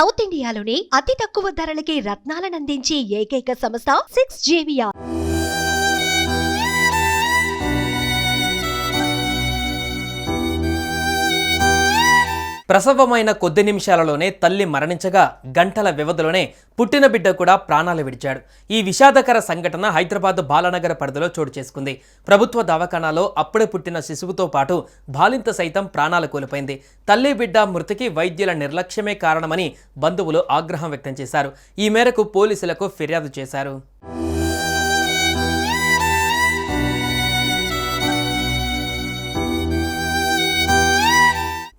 South ఇండియాలోని అతి తక్కువ ధరలకి రత్నాలనందించే ఏకైక సంస్థ 6JVR. ప్రసవమైన కొద్ది నిమిషాలలోనే తల్లి మరణించగా గంటల వ్యవధిలోనే పుట్టిన బిడ్డ కూడా ప్రాణాలు విడిచాడు. ఈ విషాదకర సంఘటన హైదరాబాద్ బాలానగర్ పరిధిలో చోటు చేసుకుంది. ప్రభుత్వ దవాఖానాలో అప్పుడే పుట్టిన శిశువుతో పాటు బాలింత సైతం ప్రాణాలు కోల్పోయింది. తల్లి బిడ్డ మృతికి వైద్యుల నిర్లక్ష్యమే కారణమని బంధువులు ఆగ్రహం వ్యక్తం చేశారు. ఈ మేరకు పోలీసులకు ఫిర్యాదు చేశారు.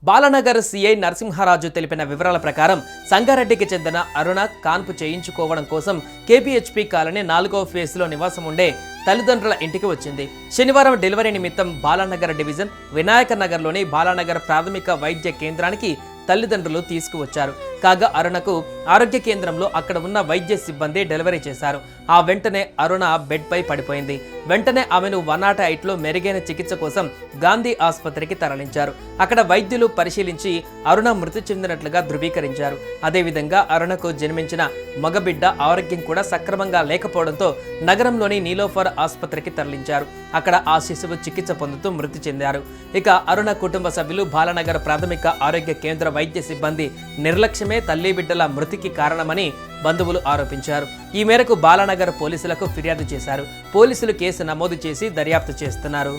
బాలానగర్ సిఐ నరసింహరాజు తెలిపిన వివరాల ప్రకారం సంగారెడ్డికి చెందిన అరుణ కాన్పు చేయించుకోవడం కోసం కేపీహెచ్పీ కాలనీ 4వ ఫేజ్లో నివాసం ఉండే తల్లిదండ్రుల ఇంటికి వచ్చింది. శనివారం డెలివరీ నిమిత్తం బాలానగర్ డివిజన్ వినాయక నగర్లోని బాలానగర్ ప్రాథమిక వైద్య కేంద్రానికి తల్లిదండ్రులు తీసుకువచ్చారు. కాగా అరుణకు ఆరోగ్య కేంద్రంలో అక్కడ ఉన్న వైద్య సిబ్బంది డెలివరీ చేశారు. ఆ వెంటనే అరుణ బెడ్ పై పడిపోయింది. వెంటనే ఆమెను 108లో మెరుగైన చికిత్స కోసం గాంధీ ఆసుపత్రికి తరలించారు. అక్కడ వైద్యులు పరిశీలించి అరుణ మృతి చెందినట్లుగా ధృవీకరించారు. అదేవిధంగా అరుణకు జన్మించిన మగబిడ్డ ఆరోగ్యం కూడా సక్రమంగా లేకపోవడంతో నగరంలోని నీలోఫర్ ఆసుపత్రికి తరలించారు. అక్కడ ఆ శిశువు చికిత్స పొందుతూ మృతి చెందారు. ఇక అరుణ కుటుంబ సభ్యులు బాలానగర్ ప్రాథమిక ఆరోగ్య కేంద్ర వైద్య సిబ్బంది నిర్లక్ష్యమే తల్లి బిడ్డల మృతికి కారణమని బంధువులు ఆరోపించారు. ఈ మేరకు బాలానగర్ పోలీసులకు ఫిర్యాదు చేశారు. పోలీసులు కేసు నమోదు చేసి దర్యాప్తు చేస్తున్నారు.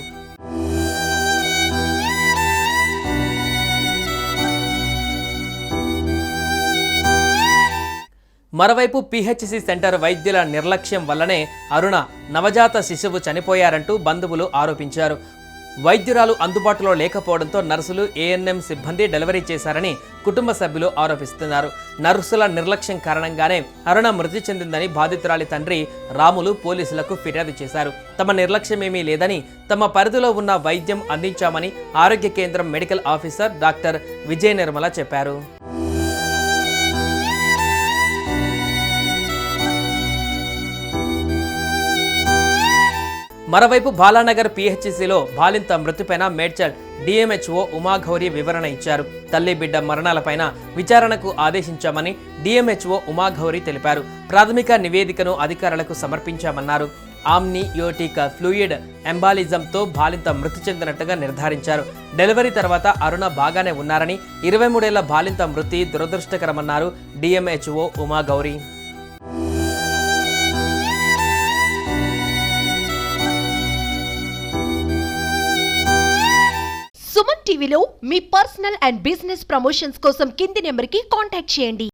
మరోవైపు పిహెచ్సి సెంటర్ వైద్యుల నిర్లక్ష్యం వల్లనే అరుణ నవజాత శిశువు చనిపోయారంటూ బంధువులు ఆరోపించారు. వైద్యురాలు అందుబాటులో లేకపోవడంతో నర్సులు ఏఎన్ఎం సిబ్బంది డెలివరీ చేశారని కుటుంబ సభ్యులు ఆరోపిస్తున్నారు. నర్సుల నిర్లక్ష్యం కారణంగానే అరుణ మృతి చెందిందని బాధితురాలి తండ్రి రాములు పోలీసులకు ఫిర్యాదు చేశారు. తమ నిర్లక్ష్యమేమీ లేదని, తమ పరిధిలో ఉన్న వైద్యం అందించామని ఆరోగ్య కేంద్రం medical officer doctor Vijaya Nirmala చెప్పారు. మరోవైపు బాలానగర్ పిహెచ్సిలో బాలింత మృతిపైన మేడ్చల్ డిఎంహెచ్ఓ ఉమాగౌరి వివరణ ఇచ్చారు. తల్లి బిడ్డ మరణాలపైన విచారణకు ఆదేశించామని డిఎంహెచ్ఓ ఉమాగౌరి తెలిపారు. ప్రాథమిక నివేదికను అధికారులకు సమర్పించామన్నారు. ఆమ్నియోటిక్ ఫ్లూయిడ్ ఎంబాలిజంతో బాలింత మృతి చెందినట్టుగా నిర్ధారించారు. డెలివరీ తర్వాత అరుణ బాగానే ఉన్నారని, 23 ఏళ్ల బాలింత మృతి దురదృష్టకరమన్నారు డిఎంహెచ్ఓ ఉమాగౌరి. సుమన్ టీవీలో మీ పర్సనల్ అండ్ బిజినెస్ ప్రమోషన్స్ కోసం కింది నెంబర్కి కాంటాక్ట్ చేయండి.